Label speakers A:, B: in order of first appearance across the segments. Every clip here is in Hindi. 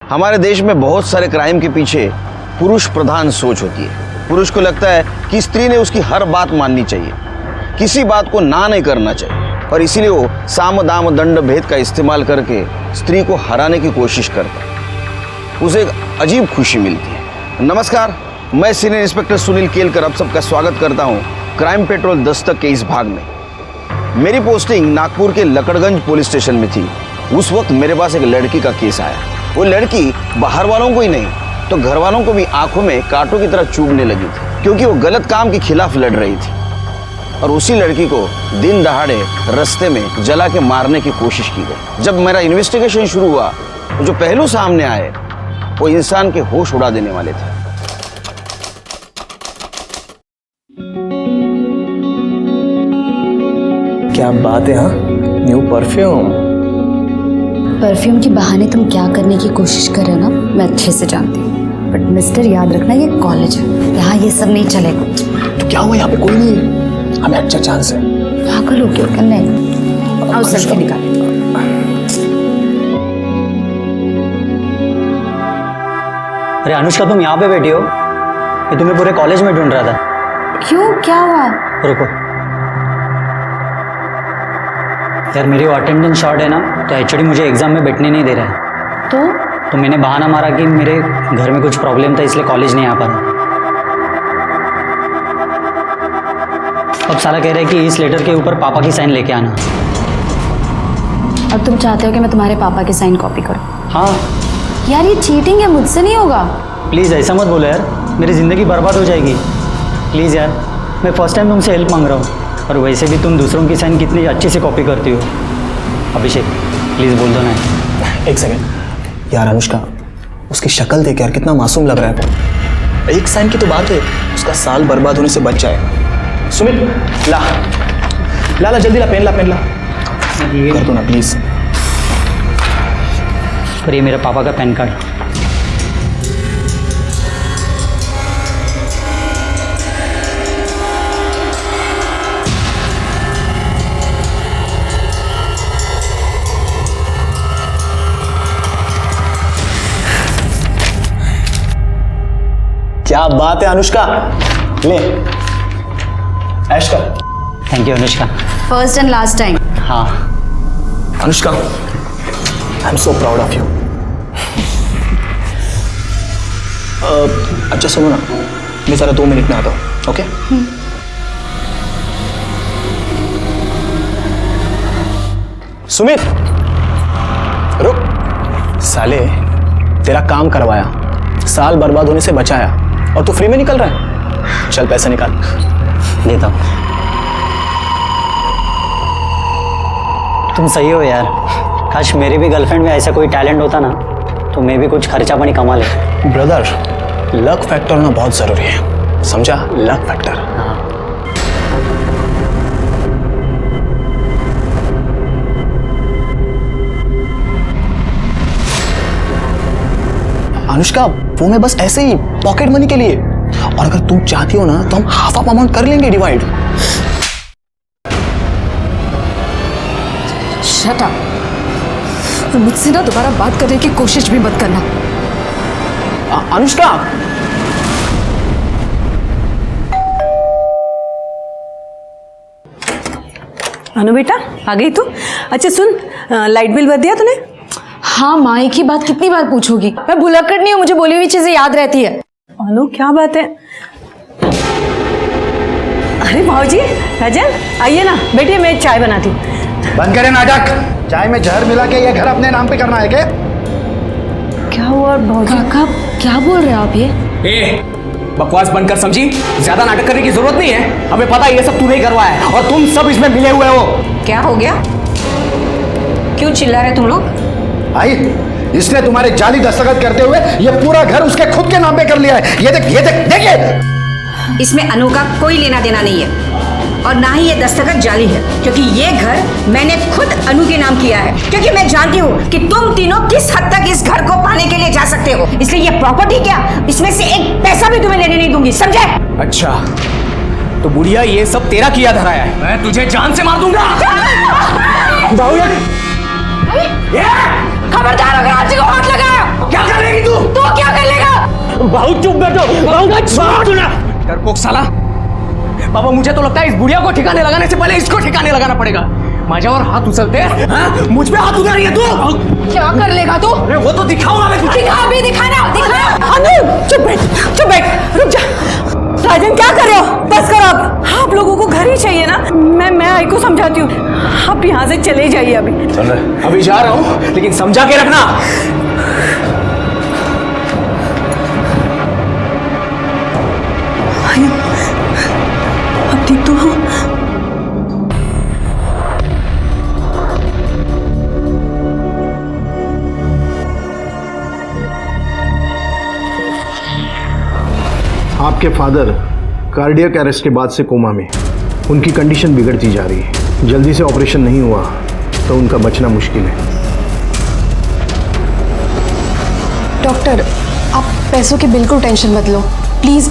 A: हमारे देश में बहुत सारे क्राइम के पीछे पुरुष प्रधान सोच होती है। पुरुष को लगता है कि स्त्री ने उसकी हर बात माननी चाहिए, किसी बात को ना नहीं करना चाहिए, और इसीलिए वो साम दाम दंड भेद का इस्तेमाल करके स्त्री को हराने की कोशिश करता है। उसे एक अजीब खुशी मिलती है। नमस्कार, मैं सीनियर इंस्पेक्टर सुनील केलकर आप सबका स्वागत करता हूँ क्राइम पेट्रोल दस्तक के इस भाग में। मेरी पोस्टिंग नागपुर के लकड़गंज पुलिस स्टेशन में थी। उस वक्त मेरे पास एक लड़की का केस आया। वो लड़की बाहर वालों को ही नहीं तो घर वालों को भी आंखों में कांटों की तरह चुभने लगी थी, क्योंकि वो गलत काम के खिलाफ लड़ रही थी। और उसी लड़की को दिन दहाड़े रास्ते में जला के मारने की कोशिश की गई। जब मेरा इन्वेस्टिगेशन शुरू हुआ तो जो पहलू सामने आए वो इंसान के होश उड़ा देने वाले थे।
B: क्या बात है। हाँ, न्यू
C: परफ्यूम के बहाने तुम क्या करने की कोशिश कर रहे हो ना, मैं अच्छे से जानती हूँ। बट मिस्टर, याद रखना ये कॉलेज है, यहाँ ये सब नहीं चलेगा।
B: तो क्या हुआ, यहाँ पे कोई नहीं, हमें अच्छा चांस है।
C: पागल हो क्यों करने? आओ सेल्फी निकाले।
D: अरे अनुष्का, तुम यहाँ पे बैठी हो? मैं तुम्हें पूरे कॉलेज में ढूंढ रहा था।
C: क्यों, क्या हुआ?
D: रुको यार, मेरी वो अटेंडेंस शॉर्ट है ना, तो एचओडी मुझे एग्जाम में बैठने नहीं दे रहा है। तो मैंने बहाना मारा कि मेरे घर में कुछ प्रॉब्लम था, इसलिए कॉलेज नहीं आ पा रहा। अब साला कह रहे हैं कि इस लेटर के ऊपर पापा की साइन लेके आना।
C: अब तुम चाहते हो कि मैं तुम्हारे पापा के साइन कॉपी करूँ?
D: हाँ
C: यार ये चीटिंग है, मुझसे नहीं होगा।
D: प्लीज़ ऐसा मत बोलो यार, मेरी ज़िंदगी बर्बाद हो जाएगी। प्लीज़ यार, मैं फर्स्ट टाइम तुमसे हेल्प मांग रहा हूँ। और वैसे भी तुम दूसरों की साइन कितनी अच्छे से कॉपी करती हो। अभिषेक प्लीज़ बोल दो ना।
B: एक सेकेंड यार, अनुष्का उसकी शक्ल देख यार, कितना मासूम लग रहा है वो। एक साइन की तो बात है, उसका साल बर्बाद होने से बच जाएगा। सुमित ला ला ला, जल्दी ला, पेन ला, पेन ला, कर दो ना प्लीज।
D: और ये मेरे पापा का पैन कार्ड।
B: क्या बात है अनुष्का, ले ऐश कर।
D: Thank you Anushka.
C: First and last time.
D: हाँ
B: Anushka, I am so proud of you. अच्छा सुनो ना, मैं जरा 2 मिनट में आता हूँ, ओके? सुमित रुक। साले तेरा काम करवाया, साल बर्बाद होने से बचाया, और तू फ्री में निकल रहा है। चल पैसा निकाल।
D: देता हूँ। तुम सही हो यार, काश मेरी भी गर्लफ्रेंड में ऐसा कोई टैलेंट होता ना, तो मैं भी कुछ खर्चा पानी कमा लेता।
B: ब्रदर, लक फैक्टर होना बहुत जरूरी है, समझा? Luck factor.
D: हाँ
B: अनुष्का, वो मैं बस ऐसे ही पॉकेट मनी के लिए, और अगर तुम चाहती हो ना तो हम हाफ ऑफ अमाउंट कर लेंगे डिवाइड।
C: Shut up. मुझसे ना दोबारा बात करने की कोशिश भी मत करना।
B: अनुष्का,
E: अनु बेटा आ गई तू? अच्छा सुन, लाइट बिल भर दिया तूने?
C: हाँ माँ, एक ही बात कितनी बार पूछोगी? मैं भुलक्कड़ नहीं हूँ, मुझे बोली हुई चीजें याद रहती है।
E: अनु क्या बात है? अरे भाऊजी, राजन आइए ना, बैठिए, मैं चाय बनाती हूँ।
F: बंद करें नाटक। चाय में जहर मिला के ये घर अपने नाम पे करना है क्या?
E: क्या हुआ भाऊजी?
C: काका क्या बोल रहे हो आप? ये
G: ए, बकवास बंद कर, समझी? ज्यादा नाटक करने की जरूरत नहीं है, हमें पता है ये सब तूने ही करवाया है और तुम सब इसमें मिले हुए हो।
H: क्या हो गया? क्यों चिल्ला रहे तुम लोग?
F: आई, इसने तुम्हारे जाली दस्तखत करते हुए ये पूरा घर उसके खुद के नाम पे कर लिया है। ये देख, ये देख, देखिए।
H: इसमें अनु का कोई लेना देना नहीं है, और ना ही ये दस्तखत जाली है, क्योंकि ये घर मैंने खुद अनु के नाम किया है, क्योंकि मैं जानती हूँ कि तुम तीनों किस हद तक इस घर को पाने के लिए जा सकते हो। इसलिए ये प्रॉपर्टी क्या, इसमें से एक पैसा भी तुम्हें लेने नहीं दूंगी, समझे?
G: अच्छा, तो बुढ़िया ये सब तेरा किया धराया है। मैं तुझे जान से मार दूंगा।
H: खबरदार अगर आज को हाथ लगाया।
G: क्या कर रही बहुत चुप बैठो, बहुत सुना। डरपोक साला। बाबा मुझे तो लगता है इस बुढ़िया को ठिकाने लगाने से पहले इसको ठिकाने लगाना पड़ेगा। माझ्यावर हाथ उचलते हाँ? मुझ पे हाथ उठा रही है तू।
H: क्या कर लेगा तू?
G: अरे वो तो दिखाऊंगा मैं तुझे।
H: दिखा अभी, दिखाना दिखा।
E: अनु चुप बैठ रुक जा। राजन क्या कर रहे हो? बस करो अब। आप लोगों को घर ही चाहिए ना। मैं आई को समझाती हूँ, आप यहाँ से चले जाइए अभी।
G: चल अभी जा रहा हूँ, लेकिन समझा के रखना।
E: अब ठीक तो हो?
F: आपके फादर कार्डियक अरेस्ट के बाद से कोमा में, उनकी कंडीशन बिगड़ती जा रही है। जल्दी से ऑपरेशन नहीं हुआ तो उनका बचना मुश्किल है।
I: डॉक्टर, आप पैसों की बिल्कुल टेंशन मत लो, प्लीज़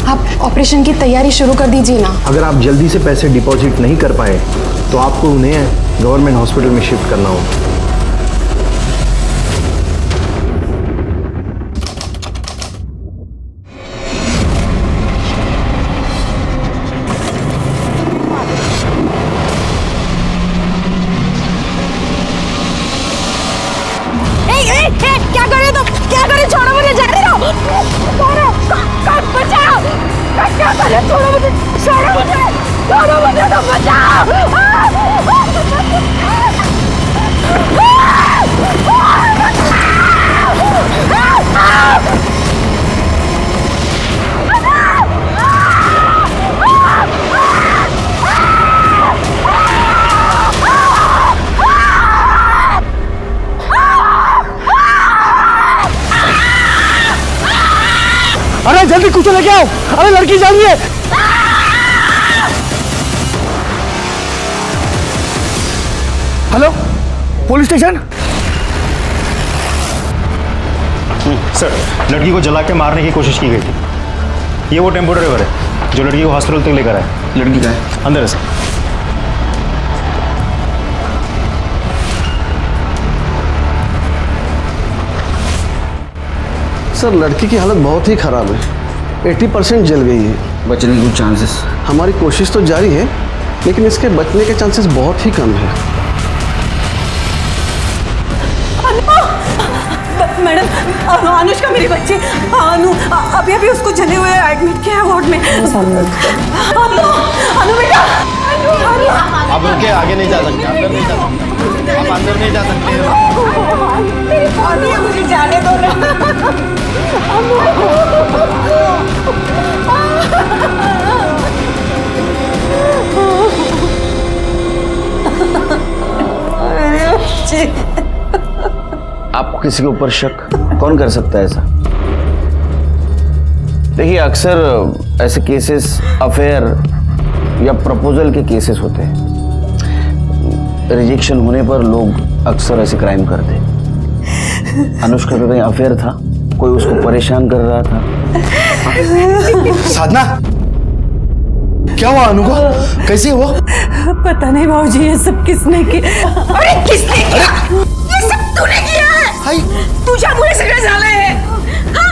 I: आप ऑपरेशन की तैयारी शुरू कर दीजिए ना।
F: अगर आप जल्दी से पैसे डिपॉजिट नहीं कर पाए तो आपको उन्हें गवर्नमेंट हॉस्पिटल में शिफ्ट करना होगा।
H: क्या करे तुम? क्या करे? छोड़ो मुझे, जाने दो। बचाओ। क्या करे? छोड़ो मुझे, छोड़ो मुझे तो बचाओ।
F: अरे जल्दी कुछ लेके आओ, अरे लड़की जा रही है। Hello, police station.
J: सर, लड़की को जला के मारने की कोशिश की गई थी। ये वो टेम्पो ड्राइवर है जो लड़की को हॉस्पिटल तक लेकर आया।
A: लड़की का है?
J: अंदर है सर।
K: सर, लड़की की हालत बहुत ही खराब है, 80% जल गई है।
A: बचने के कुछ चांसेस?
K: हमारी कोशिश तो जारी है, लेकिन इसके बचने के चांसेस बहुत ही कम है।
E: मैडम, अनुष्का मेरी बच्ची अनु अभी उसको जले हुए एडमिट किया है वार्ड में। अनु बेटा,
K: आप रुके, आगे नहीं जा सकते, अंदर नहीं जा सकते, आप अंदर नहीं जा सकते।
H: मुझे जाने दो ना।
A: आपको किसी के ऊपर शक? कौन कर सकता है ऐसा? देखिए, अक्सर ऐसे केसेस अफेयर या प्रपोजल के केसेस होते हैं। रिजेक्शन होने पर लोग अक्सर ऐसे क्राइम करते हैं। अनुष्का का कहीं अफेयर था, कोई उसको परेशान कर रहा था।
F: साधना, क्या हुआ अनु को? कैसी है वो?
E: पता नहीं बाबूजी, ये सब किसने किया?
H: अरे किसने किया? ये सब तूने किया है। तुझे मुझे सगळे झाले है। हाँ?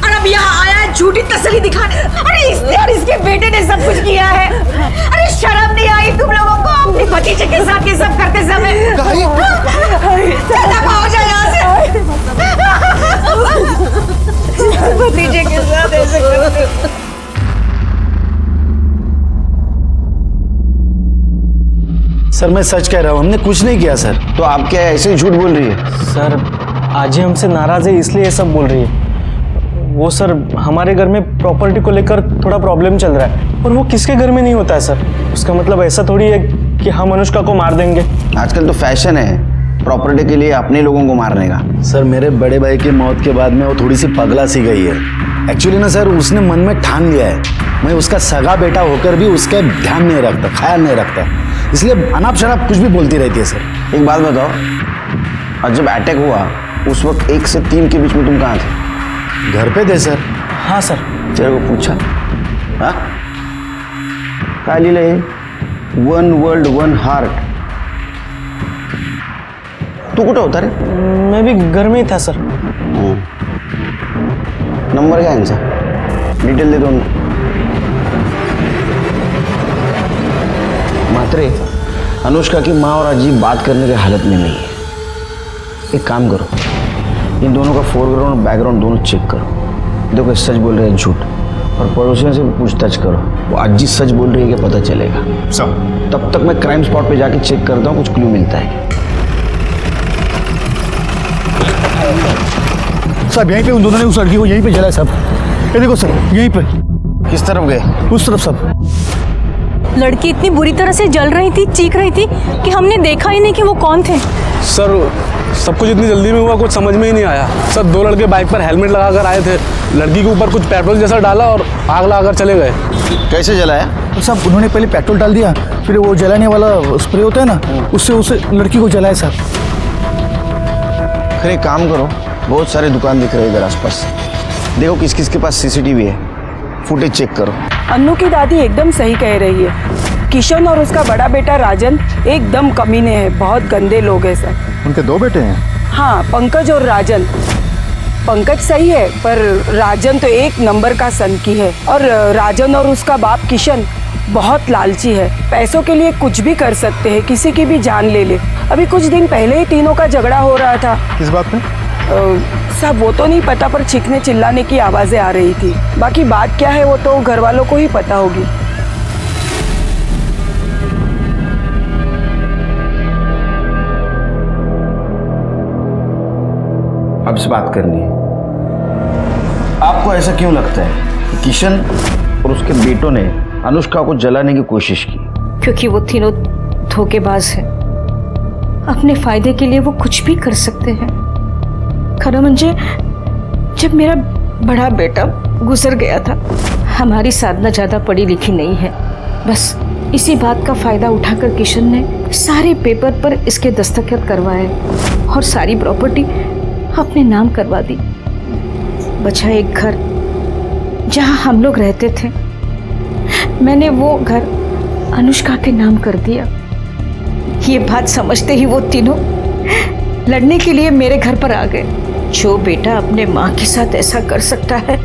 H: और अब यहाँ आया है झूठी तसल्ली दिखाने। अरे इसने और इसके बेटे ने सब कुछ किया है। अरे शर्म नहीं आई तुम लोगों को अपनी भतीजे के साथ ये सब करते समय? चल दफा हो जाए यहाँ से। भतीजे के साथ ऐसे करते।
F: सर, मैं सच कह रहा हूँ, हमने कुछ नहीं किया सर।
A: तो आप क्या ऐसे ही झूठ बोल रही है?
B: सर, आज ही हमसे नाराज़ है इसलिए ये सब बोल रही है। वो सर, हमारे घर में प्रॉपर्टी को लेकर थोड़ा प्रॉब्लम चल रहा है, और वो किसके घर में नहीं होता है सर। उसका मतलब ऐसा थोड़ी है कि हम अनुष्का को मार देंगे।
A: आजकल तो फैशन है प्रॉपर्टी के लिए अपने लोगों को मारने का।
F: सर, मेरे बड़े भाई की मौत के बाद में वो थोड़ी सी पगला सी गई है। एक्चुअली ना सर, उसने मन में ठान लिया है, मैं उसका सगा बेटा होकर भी उसका ध्यान नहीं रखता, ख्याल नहीं रखता, इसलिए अनाप शनाप कुछ भी बोलती रहती है सर।
A: एक बात बताओ, और जब अटैक हुआ उस वक्त 1 से 3 के बीच में तुम कहाँ थे?
F: घर पे थे सर।
B: हाँ सर।
A: तेरे को पूछा? हाँ, काय लिहिलंय? 1 वर्ल्ड 1 हार्ट। तू कुठं होता रे?
B: मैं भी घर में ही था सर।
A: नंबर काय आहे?
B: Detail sir.
A: डिटेल दे दो उनको। मात्रे, अनुष्का की माँ और अजीब बात करने की हालत में नहीं है। एक काम करो, इन दोनों का फोरग्राउंड और बैकग्राउंड दोनों चेक करो। देखो सच बोल रहे हैं झूठ, और पड़ोसियों से पूछताछ करो। वो अजीब सच बोल रही है कि पता चलेगा।
J: सर
A: तब तक मैं क्राइम स्पॉट पे जाके चेक करता हूँ, कुछ क्लू मिलता है।
F: साहब यहीं पे उन दोनों ने उस लड़की को यहीं पे जलाया साहब। ये देखो सर, यहीं पे।
A: किस तरफ गए?
F: उस तरफ साहब।
E: लड़की इतनी बुरी तरह से जल रही थी, चीख रही थी कि हमने देखा ही नहीं कि वो कौन थे।
L: सर सब कुछ इतनी जल्दी में हुआ, कुछ समझ में ही नहीं आया। सर 2 लड़के बाइक पर हेलमेट लगाकर आए थे, लड़की के ऊपर कुछ पेट्रोल जैसा डाला और आग लगाकर चले गए।
A: कैसे जलाया?
F: तो साहब उन्होंने पहले पेट्रोल डाल दिया, फिर वो जलाने वाला स्प्रे होता है ना, उससे उसे लड़की को जलाया साहब।
A: फिर एक काम करो, बहुत सारे दुकान दिख रहे हैं इधर आसपास, देखो किस किस के पास सीसीटीवी है, फुटेज चेक करो।
E: अन्नू की दादी एकदम सही कह रही है। किशन और उसका बड़ा बेटा राजन एकदम कमीने हैं, बहुत गंदे लोग हैं सर।
F: उनके 2 बेटे हैं?
E: हाँ, पंकज और राजन। पंकज सही है, पर राजन तो 1 नंबर का सनकी है। और राजन और उसका बाप किशन बहुत लालची है, पैसों के लिए कुछ भी कर सकते हैं, किसी की भी जान ले ले। अभी कुछ दिन पहले ही तीनों का झगड़ा हो रहा था।
F: किस बात पे?
E: साहब वो तो नहीं पता, पर चीखने चिल्लाने की आवाजें आ रही थी। बाकी बात क्या है वो तो घर वालों को ही पता होगी।
A: अब से बात करनी है। आपको ऐसा क्यों लगता है कि किशन और उसके बेटों ने अनुष्का को जलाने की कोशिश की?
H: क्योंकि वो तीनों धोखेबाज हैं। अपने फायदे के लिए वो कुछ भी कर सकते हैं। खरा मंजे, जब मेरा बड़ा बेटा गुजर गया था, हमारी साधना ज़्यादा पढ़ी लिखी नहीं है, बस इसी बात का फ़ायदा उठाकर किशन ने सारे पेपर पर इसके दस्तखत करवाए और सारी प्रॉपर्टी अपने नाम करवा दी। बचा एक घर जहाँ हम लोग रहते थे, मैंने वो घर अनुष्का के नाम कर दिया। ये बात समझते ही वो तीनों लड़ने के लिए मेरे घर पर आ गए। जो बेटा अपने माँ के साथ ऐसा कर सकता है,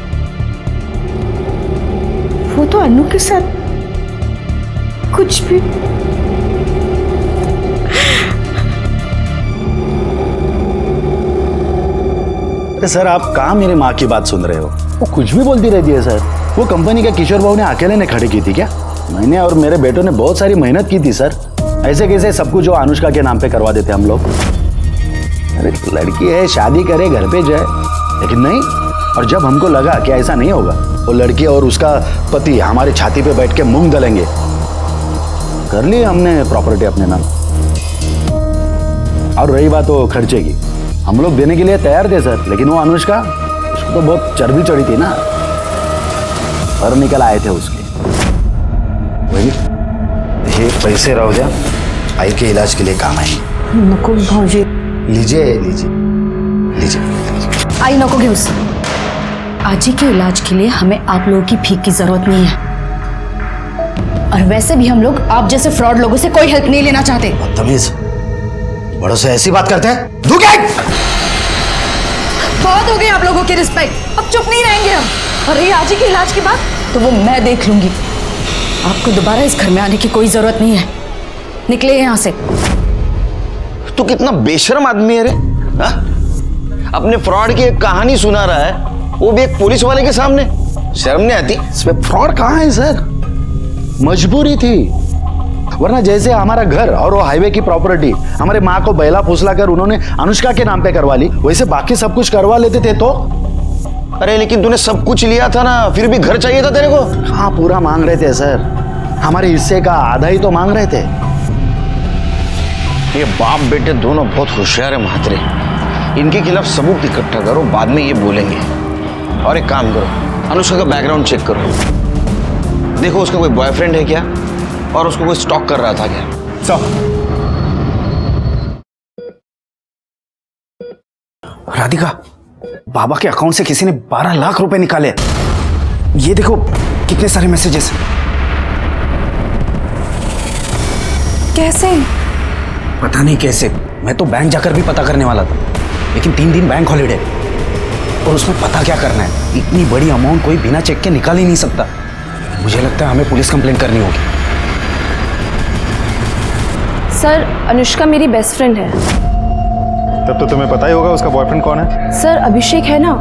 H: वो तो अन्नू के साथ कुछ भी।
F: सर आप कहाँ मेरी माँ की बात सुन रहे हो? वो कुछ भी बोलती रहती है सर। वो कंपनी का किशोर बाबू ने अकेले ने खड़ी की थी क्या? मैंने और मेरे बेटों ने बहुत सारी मेहनत की थी सर। ऐसे कैसे सब कुछ जो अनुष्का के नाम पे करवा देते हम लोग? अरे लड़की है, शादी करे, घर पे जाए, लेकिन नहीं। और जब हमको लगा कि ऐसा नहीं होगा, वो लड़की और उसका पति हमारी छाती पे बैठ के मूंग दलेंगे, कर ली हमने प्रॉपर्टी अपने नाम। और रही बात वो खर्चे की, हम लोग देने के लिए तैयार थे सर, लेकिन वो अनुष्का, उसको तो बहुत चर्बी चढ़ी थी ना, और निकल आए थे उसके। वही ये पैसे रहो जा, आई के इलाज के लिए काम आएंगे।
C: नको भाऊजी,
F: लीजिए लीजिए लीजिए।
C: आई नको घेऊस। आजी के इलाज के लिए हमें आप लोगों की भीख की जरूरत नहीं है, और वैसे भी हम लोग आप जैसे फ्रॉड लोगों से कोई हेल्प नहीं लेना चाहते।
F: बदतमीज, बड़ों से ऐसी बात करते हैं?
C: बहुत हो गई आप लोगों की रिस्पेक्ट, अब चुप नहीं रहेंगे हम। और ये आजी के इलाज की बात तो वो मैं देख लूंगी। आपको दोबारा इस घर में आने की कोई जरूरत नहीं है, निकले यहाँ से।
A: तू कितना बेशर्म आदमी है रे, हा? अपने फ्रॉड की एक कहानी सुना रहा है, वो भी एक पुलिस वाले के सामने। शर्म नहीं आती?
F: इसमें फ्रॉड कहाँ है सर? मजबूरी थी, वरना जैसे हमारा घर और वो हाईवे की प्रॉपर्टी हमारे माँ को बैला फुसला कर उन्होंने अनुष्का के नाम पे करवा ली, वैसे बाकी सब कुछ करवा लेते थे तो।
A: अरे लेकिन तूने सब कुछ लिया था ना, फिर भी घर चाहिए था तेरे को।
F: हाँ पूरा मांग रहे थे सर, हमारे हिस्से का आधा ही तो मांग रहे थे।
A: ये बाप बेटे दोनों बहुत होशियार है महात्रे, इनके खिलाफ सबूत इकट्ठा करो, बाद में ये बोलेंगे। और एक काम करो, अनुष्का का बैकग्राउंड चेक करो, देखो उसका कोई बॉयफ्रेंड है क्या, और उसको कोई स्टॉक कर रहा था क्या।
B: राधिका, बाबा के अकाउंट से किसी ने 12 लाख रुपए निकाले। ये देखो कितने सारे मैसेजेस।
E: कैसे?
B: पता नहीं कैसे, मैं तो बैंक जाकर भी पता करने वाला था, लेकिन 3 दिन बैंक हॉलिडे। और उसमें पता क्या करना है? इतनी बड़ी अमाउंट कोई बिना चेक के निकाल ही नहीं सकता। मुझे लगता है हमें पुलिस कंप्लेंट करनी होगी।
I: सर, अनुष्का मेरी बेस्ट फ्रेंड है।
J: तब तो तुम्हें पता ही होगा उसका बॉयफ्रेंड कौन है।
I: सर, अभिषेक है ना,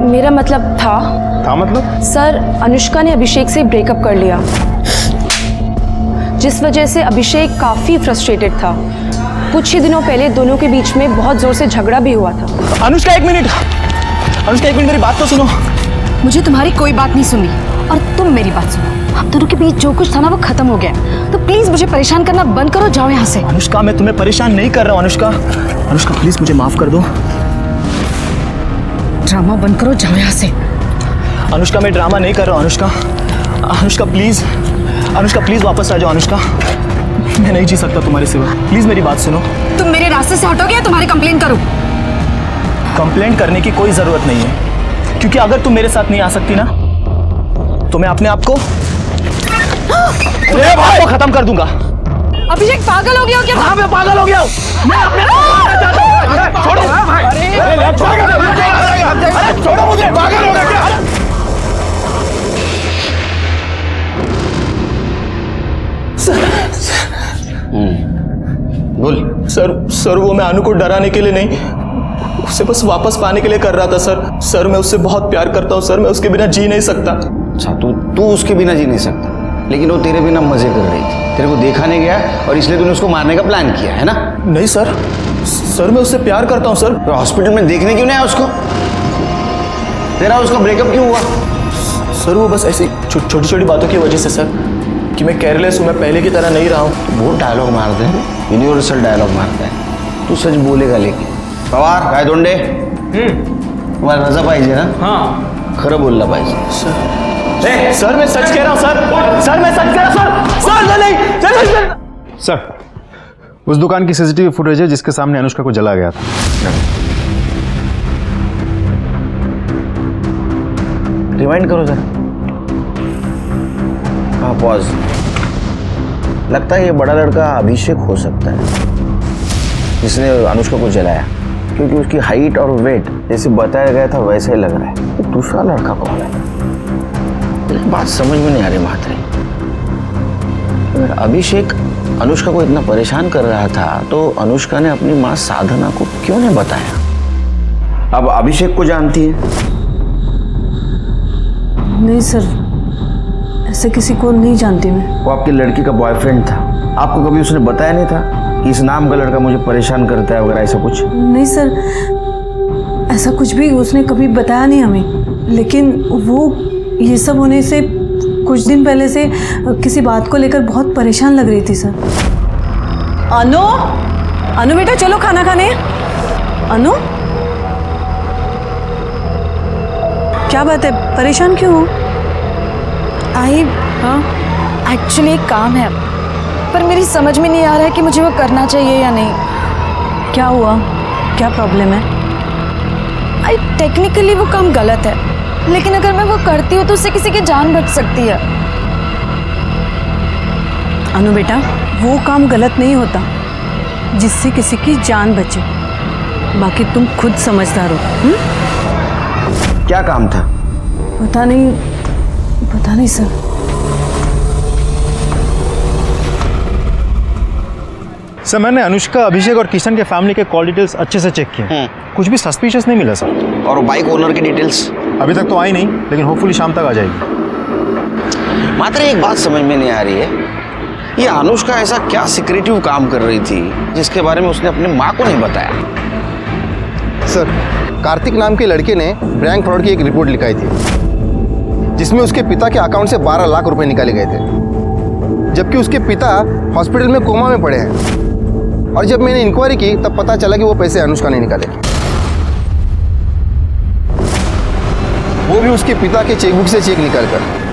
I: मेरा मतलब था
J: मतलब?
I: सर, अनुष्का ने अभिषेक से ब्रेकअप कर लिया, जिस वजह से अभिषेक काफी फ्रस्ट्रेटेड था। कुछ ही दिनों पहले दोनों के बीच में बहुत जोर से झगड़ा भी हुआ था।
B: अनुष्का एक मिनट, मेरी बात तो सुनो।
C: मुझे तुम्हारी कोई बात नहीं सुननी और तुम मेरी बात सुनो। आप दोनों के बीच जो कुछ था ना वो खत्म हो गया, तो प्लीज मुझे परेशान करना बंद करो, जाओ यहाँ से।
B: अनुष्का, मैं तुम्हें परेशान नहीं कर रहा हूँ। अनुष्का प्लीज मुझे माफ कर दो।
C: ड्रामा बंद करो, जाओ यहाँ से।
B: अनुष्का, मैं ड्रामा नहीं कर रहा हूँ। अनुष्का प्लीज वापस आ जाओ। अनुष्का, मैं नहीं जी सकता तुम्हारे सिवा। प्लीज मेरी बात सुनो।
C: तुम मेरे रास्ते से हटोगे या तुम्हारी कंप्लेंट करूं?
B: कंप्लेंट करने की कोई जरूरत नहीं है, क्योंकि अगर तुम मेरे साथ नहीं आ सकती ना, तो मैं अपने आप को खत्म कर दूंगा।
C: अभिषेक पागल हो गया हो क्या?
B: हाँ, मैं पागल हो गया हूँ। मैं अपने छोड़ो मुझे, पागल हो गया क्या?
A: बोल।
B: सर, वो मैं अनु को डराने के लिए नहीं, उसे बस वापस पाने के लिए कर रहा था। सर, मैं उससे बहुत प्यार करता हूँ। सर, मैं उसके बिना जी नहीं सकता।
A: अच्छा, तू उसके बिना जी नहीं सकता, लेकिन वो तेरे बिना मजे कर रही थी। तेरे को देखा नहीं गया और इसलिए तूने उसको मारने का प्लान किया है ना?
B: नहीं सर, मैं उससे प्यार करता हूँ सर।
A: तो हॉस्पिटल में देखने क्यों नहीं आया उसको? तेरा उसका ब्रेकअप क्यों हुआ?
B: सर, वो बस ऐसी छोटी छोटी बातों की वजह से सर, कि मैं केयरलेस हूँ, मैं पहले की तरह नहीं रहा हूँ।
A: वो डायलॉग मारते हैं, यूनिवर्सल डायलॉग मारता है। तू सच बोलेगा लेकिन। पवार काय दोंडे, तुम्हाला रजा पाहिजे ना?
G: हाँ,
A: खरं बोलला पाहिजे।
B: सर, मैं सच कह रहा हूँ सर, मैं सच कह रहा हूँ सर, नहीं।
J: सर, उस दुकान की सीसीटीवी फुटेज है जिसके सामने अनुष्का को जला गया था।
A: रिवाइंड करो सर। हाँ, पॉज। लगता है ये बड़ा लड़का अभिषेक हो सकता है, जिसने अनुष्का को जलाया, क्योंकि उसकी हाइट और वेट जैसे बताया गया था वैसे ही लग रहा है। तो दूसरा लड़का कौन है? बात समझ में नहीं आ रही महात्रे। अगर अभिषेक अनुष्का को इतना परेशान कर रहा था तो अनुष्का ने अपनी माँ साधना को क्यों नहीं बताया? अब अभिषेक को जानती है?
E: नहीं सर, ऐसे किसी को नहीं जानती मैं।
A: वो आपकी लड़की का बॉयफ्रेंड था, आपको कभी उसने बताया नहीं था कि इस नाम का लड़का मुझे परेशान करता है वगैरह ऐसा कुछ?
E: नहीं सर, ऐसा कुछ भी उसने कभी बताया नहीं हमें। लेकिन वो ये सब होने से कुछ दिन पहले से किसी बात को लेकर बहुत परेशान लग रही थी सर। अनु बेटा, चलो खाना खाने। अनु, क्या बात है, परेशान क्यों हो?
C: एक्चुअली एक काम है, पर मेरी समझ में नहीं आ रहा है कि मुझे वो करना चाहिए या नहीं।
E: क्या हुआ, क्या प्रॉब्लम है?
C: टेक्निकली वो काम गलत है, लेकिन अगर मैं वो करती हूँ तो उससे किसी की जान बच सकती है।
E: अनु बेटा, वो काम गलत नहीं होता जिससे किसी की जान बचे। बाकी तुम खुद समझदार हो।
A: क्या काम था?
E: पता नहीं सर।
J: सर, मैंने अनुष्का, अभिषेक और किशन के फैमिली के कॉल डिटेल्स अच्छे से चेक किए। कुछ भी सस्पिशियस नहीं मिला सर।
A: और बाइक ओनर की डिटेल्स?
J: अभी तक तो आई नहीं, लेकिन होपफुली शाम तक आ जाएगी।
A: मात्र एक बात समझ में नहीं आ रही है, ये अनुष्का ऐसा क्या सिक्रेटिव काम कर रही थी जिसके बारे में उसने अपनी माँ को नहीं बताया?
K: सर, कार्तिक नाम के लड़के ने बैंक फ्रॉड की एक रिपोर्ट लिखाई थी, जिसमें उसके पिता के अकाउंट से 12 लाख रुपए निकाले गए थे, जबकि उसके पिता हॉस्पिटल में कोमा में पड़े हैं। और जब मैंने इंक्वायरी की तब पता चला कि वो पैसे अनुष्का ने निकाले, वो भी उसके पिता के चेकबुक से चेक निकालकर।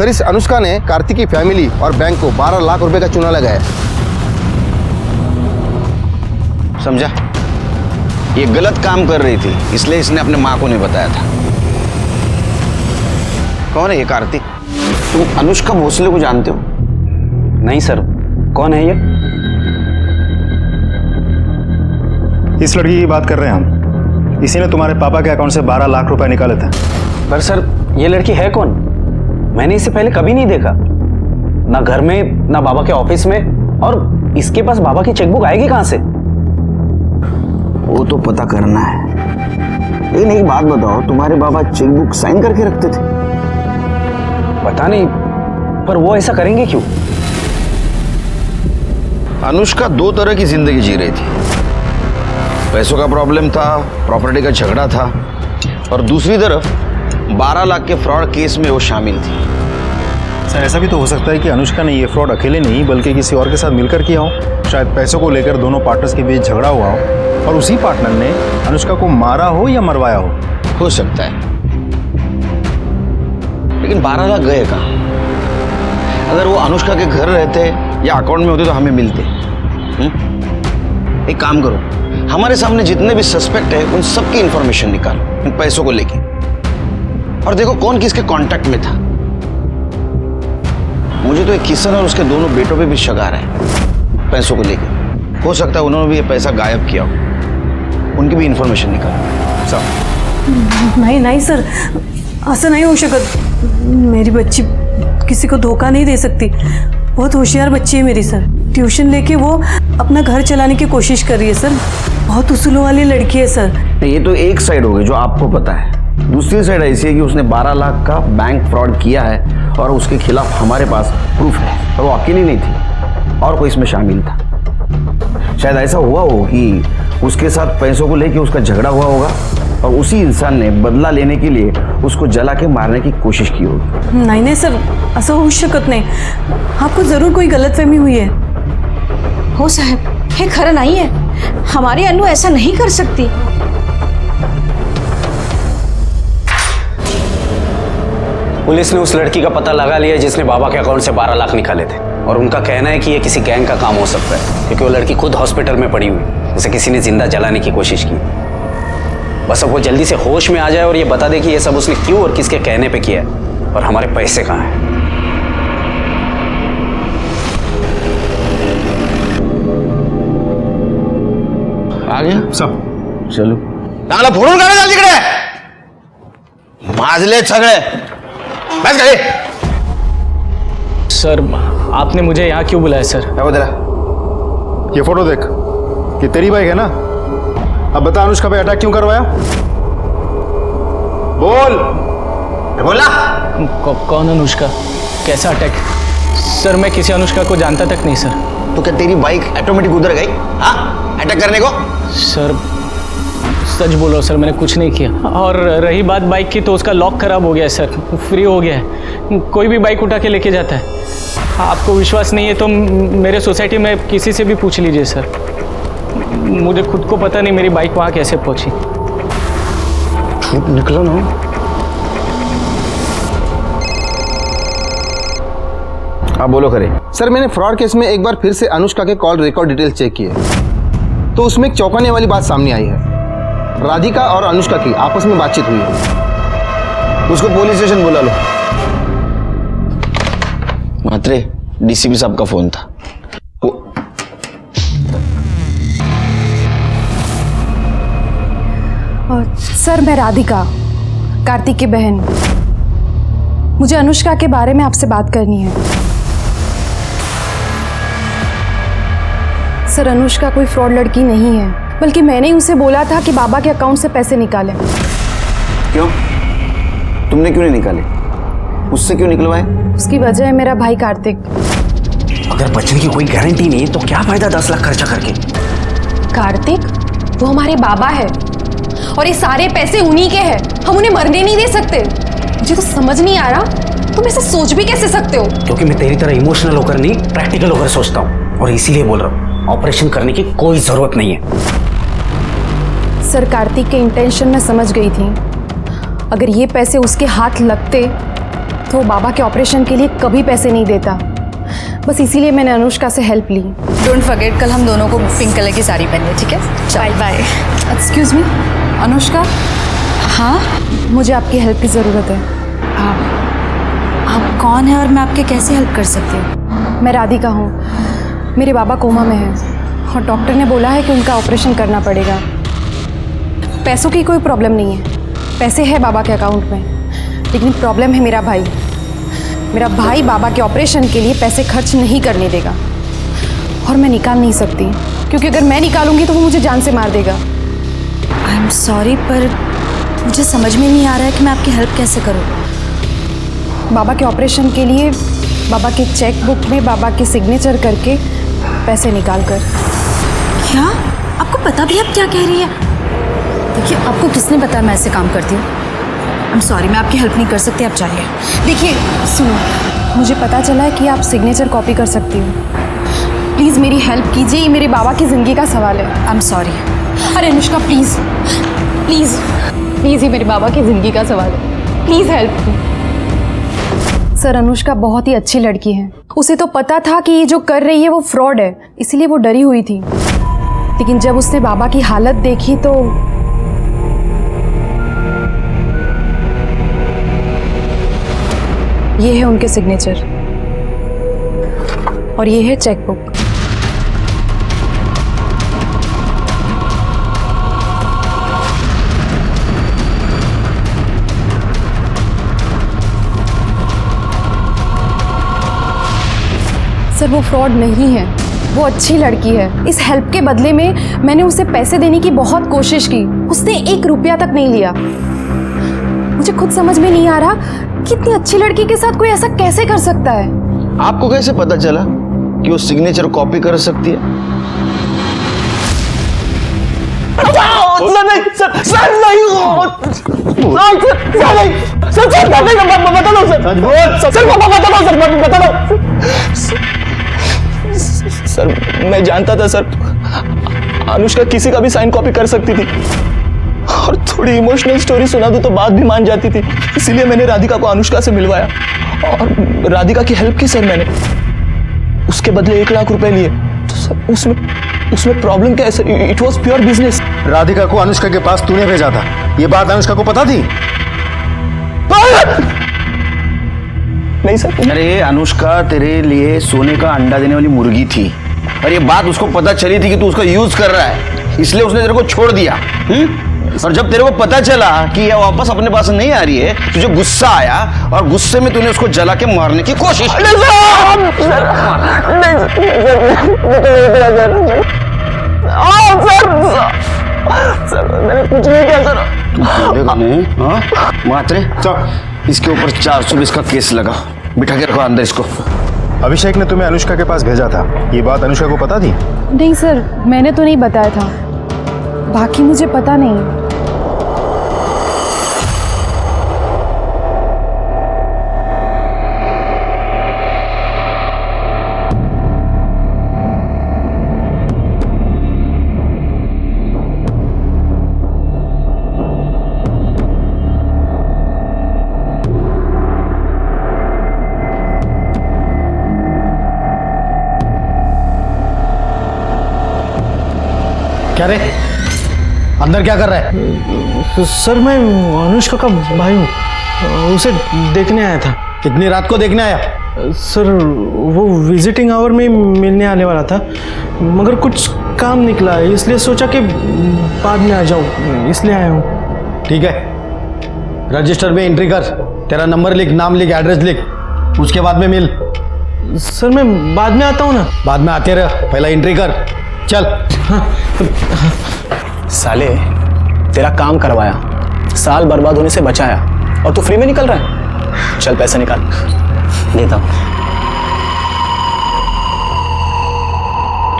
K: सर इस अनुष्का ने कार्तिक की फैमिली और बैंक को 12 लाख रुपए का चूना लगाया।
A: समझा? ये गलत काम कर रही थी, इसलिए इसने अपने माँ को नहीं बताया था। कौन है ये कार्तिक? तुम अनुष्का भोसले को जानते हो?
M: नहीं सर, कौन है ये?
J: इस लड़की की बात कर रहे हैं हम। इसी ने तुम्हारे पापा के अकाउंट से 12 लाख रुपए निकाले थे।
M: पर सर ये लड़की है कौन? मैंने इसे पहले कभी नहीं देखा, ना घर में ना बाबा के ऑफिस में। और इसके पास बाबा की चेकबुक आएगी कहां से?
A: वो तो पता करना है। लेकिन एक बात बताओ, तुम्हारे बाबा चेकबुक साइन करके रखते थे?
M: पता नहीं, पर वो ऐसा करेंगे क्यों?
A: अनुष्का दो तरह की जिंदगी जी रही थी। पैसों का प्रॉब्लम था, प्रॉपर्टी का झगड़ा था, और दूसरी तरफ 12 लाख के फ्रॉड केस में वो शामिल थी।
J: सर ऐसा भी तो हो सकता है कि अनुष्का ने ये फ्रॉड अकेले नहीं बल्कि किसी और के साथ मिलकर किया हो। शायद पैसों को लेकर दोनों पार्टनर्स के बीच झगड़ा हुआ हो और उसी पार्टनर ने अनुष्का को मारा हो या मरवाया हो
A: सकता है। लेकिन 12 लाख गए कहाँ? अगर वो अनुष्का के घर रहते या अकाउंट में होते तो हमें मिलते। एक काम करो, हमारे सामने जितने भी सस्पेक्ट है उन सबकी इंफॉर्मेशन निकालो इन पैसों को लेके, और देखो कौन किसके कांटेक्ट में था। मुझे तो एक किशन और उसके दोनों बेटों पे भी शक आ रहा है पैसों को लेके। हो सकता है उन्होंने भी ये पैसा गायब किया हो, उनकी भी इंफॉर्मेशन निकालो। सब
N: नहीं सर, ऐसा नहीं हो शकत। मेरी बच्ची किसी को धोखा नहीं दे सकती। बहुत होशियार बच्ची है मेरी सर। ट्यूशन लेके वो अपना घर चलाने की कोशिश कर रही है सर। बहुत उसूलों वाली लड़की है सर।
A: ये तो एक साइड हो गई जो आपको पता है। दूसरी साइड ऐसी है कि उसने 12 लाख का बैंक फ्रॉड किया है और उसके खिलाफ हमारे पास प्रूफ है, और वो अकेली नहीं थी, और कोई इसमें शामिल था। शायद ऐसा हुआ हो कि उसके साथ पैसों को लेके उसका झगड़ा हुआ होगा और उसी इंसान ने बदला लेने के लिए उसको जला के मारने की कोशिश की होगी।
N: नहीं सर, ऐसा हो शकत नहीं। आपको जरूर कोई गलतफहमी हुई है।
H: हो साहब, ये खरा नहीं है। हमारी अनु ऐसा नहीं कर सकती।
M: पुलिस ने उस लड़की का पता लगा लिया जिसने बाबा के अकाउंट से 12 लाख निकाले थे, और उनका कहना है कि ये किसी गैंग का काम हो सकता है, क्योंकि वो लड़की खुद हॉस्पिटल में पड़ी हुई, उसे किसी ने जिंदा जलाने की कोशिश की। बस अब वो जल्दी से होश में आ जाए और ये बता दे कि ये सब उसने क्यों और किसके कहने पे किया है, और हमारे पैसे कहाँ हैं।
A: आ गया
J: सब
A: चलो चांगला फोडून काढा चाल तिकडे. माजले सगळे. बस गए.
D: सर आपने मुझे यहाँ क्यों बुलाया सर?
A: क्या बोल रहा?
J: ये फोटो देख, ये तेरी बाइक है ना? अब बता अनुष्का पे अटैक क्यों करवाया? बोल.
A: बोला?
D: कौन अनुष्का? कैसा अटैक? सर मैं किसी अनुष्का को जानता तक नहीं सर।
A: तो क्या तेरी बाइक ऑटोमेटिक उधर गई? हाँ, अटैक करने को?
D: सर सच बोल रहा हूँ सर, मैंने कुछ नहीं किया। और रही बात बाइक की, तो उसका लॉक खराब हो गया है सर, फ्री हो गया है। कोई भी बाइक उठा के लेके जाता है। आपको विश्वास नहीं है तो मेरे सोसाइटी में किसी से भी पूछ लीजिए सर। मुझे खुद को पता नहीं मेरी बाइक वहाँ कैसे पहुँची।
A: झूठ निकला ना। हाँ बोलो करे।
K: सर मैंने फ्रॉड केस में एक बार फिर से अनुष्का के कॉल रिकॉर्ड डिटेल चेक किए, तो उसमें एक चौंकाने वाली बात सामने आई है। राधिका और अनुष्का की आपस में बातचीत हुई है।
A: उसको पुलिस स्टेशन बुला लो। मात्रे डीसीपी साहब का फोन था।
I: सर मैं राधिका, कार्तिक की बहन। मुझे अनुष्का के बारे में आपसे बात करनी है। सर अनुष्का कोई फ्रॉड लड़की नहीं है, बल्कि मैंने ही उसे बोला था कि बाबा के अकाउंट से पैसे निकालें।
A: क्यों? तुमने क्यों नहीं निकाले? उससे क्यों निकलवाए?
I: उसकी वजह है मेरा भाई कार्तिक।
M: अगर बचने की कोई गारंटी नहीं है तो क्या फायदा 10 लाख खर्चा करके?
I: कार्तिक वो हमारे बाबा है और ये सारे पैसे उन्हीं के हैं। हम उन्हें मरने नहीं दे सकते। मुझे तो समझ नहीं आ रहा तुम ऐसा सोच भी कैसे सकते हो?
M: क्योंकि मैं तेरी तरह इमोशनल होकर नहीं, प्रैक्टिकल होकर सोचता हूँ, और इसीलिए बोल रहा हूँ ऑपरेशन करने की कोई जरूरत नहीं है।
I: सर कार्तिक के इंटेंशन मैं समझ गई थी। अगर ये पैसे उसके हाथ लगते तो वो बाबा के ऑपरेशन के लिए कभी पैसे नहीं देता। बस इसीलिए मैंने अनुष्का से हेल्प ली।
C: डोंट फॉरगेट कल हम दोनों को पिंक कलर की साड़ी पहनी है, ठीक है? Bye bye.
I: Excuse me Anushka,
C: हाँ,
I: मुझे आपकी हेल्प की ज़रूरत है।
C: आप कौन है और मैं आपके कैसे हेल्प कर सकती हूँ?
I: मैं राधिका हूँ। मेरे बाबा कोमा में हैं और डॉक्टर ने बोला है कि उनका ऑपरेशन करना पड़ेगा। पैसों की कोई प्रॉब्लम नहीं है, पैसे है बाबा के अकाउंट में, लेकिन प्रॉब्लम है मेरा भाई। मेरा भाई बाबा के ऑपरेशन के लिए पैसे खर्च नहीं करने देगा और मैं निकाल नहीं सकती, क्योंकि अगर मैं निकालूंगी तो वो मुझे जान से मार देगा।
C: आई एम सॉरी, पर मुझे समझ में नहीं आ रहा है कि मैं आपकी हेल्प कैसे करूँ।
I: बाबा के ऑपरेशन के लिए बाबा के चेक बुक में बाबा के सिग्नेचर करके पैसे निकाल कर।
C: क्या आपको पता भी आप क्या कह रही है? देखिए, आपको किसने बताया मैं ऐसे काम करती हूँ? आई एम सॉरी, मैं आपकी हेल्प नहीं कर सकती, आप चाहिए।
I: देखिए सुनो, मुझे पता चला है कि आप सिग्नेचर कॉपी कर सकती हो। प्लीज़ मेरी हेल्प कीजिए, ये मेरे बाबा की ज़िंदगी का सवाल है।
C: I am sorry.
I: अरे अनुष्का प्लीज़ प्लीज़ प्लीज़, ये मेरे बाबा की ज़िंदगी का सवाल है, please help me. Sir, Anushka बहुत ही अच्छी लड़की है। उसे तो पता था कि ये जो कर रही है वो फ्रॉड है, इसीलिए वो डरी हुई थी। लेकिन जब उसने बाबा की हालत देखी तो ये है उनके सिग्नेचर और ये है चेक बुक। सर, वो फ्रॉड नहीं है, वो अच्छी लड़की है। इस हेल्प के बदले में मैंने उसे पैसे देने की बहुत कोशिश की, उसने 1 रुपया तक नहीं लिया। मुझे खुद समझ में नहीं आ रहा कि इतनी अच्छी लड़की के साथ कोई ऐसा कैसे कर सकता है।
A: आपको कैसे पता चला कि वो सिग्नेचर कॉपी कर सकती है?
B: सर, मैं जानता था सर, अनुष्का किसी का भी साइन कॉपी कर सकती थी और थोड़ी इमोशनल स्टोरी सुना दूं तो बात भी मान जाती थी। इसीलिए मैंने राधिका को अनुष्का से मिलवाया और राधिका की हेल्प की सर मैंने। उसके बदले 1 लाख रुपए लिए। तो सर उसमें प्रॉब्लम क्या है sir? It was pure business.
F: Radhika को अनुष्का के पास तूने भेजा था, ये बात अनुष्का को पता थी?
B: नहीं सर।
A: अरे अनुष्का तेरे लिए सोने का अंडा देने वाली मुर्गी थी और ये बात उसको पता चली थी कि तू उसका यूज कर रहा है, इसलिए उसने तेरे को छोड़ दिया। और जब तेरे को पता चला कि ये वापस अपने पास नहीं आ रही है, तुझे गुस्सा आया और गुस्से में तूने उसको जला के मारने की कोशिश की।
B: मैंने कुछ नहीं किया सर।
A: मात्रे, इसके ऊपर 420 का केस लगा, बिठा के रखो अंदर इसको।
J: अभिषेक ने तुम्हें अनुष्का के पास भेजा था, ये बात अनुष्का को पता थी?
I: नहीं सर, मैंने तो नहीं बताया था, बाकी मुझे पता नहीं।
F: क्या रे, अंदर क्या कर रहा है?
L: सर, मैं अनुष्का का भाई हूँ, उसे देखने आया था।
F: कितनी रात को देखने आया?
L: सर, वो विजिटिंग आवर में मिलने आने वाला था, मगर कुछ काम निकला है, इसलिए सोचा कि बाद में आ जाऊँ, इसलिए आया हूँ।
F: ठीक है, रजिस्टर में एंट्री कर, तेरा नंबर लिख, नाम लिख, एड्रेस लिख, उसके बाद में मिल।
L: सर, मैं बाद में आता हूँ ना।
F: बाद में आते रह, पहला एंट्री कर, चल।
B: साले, तेरा काम करवाया, साल बर्बाद होने से बचाया और तू फ्री में निकल रहा है। चल पैसा निकाल।
D: देता हूँ।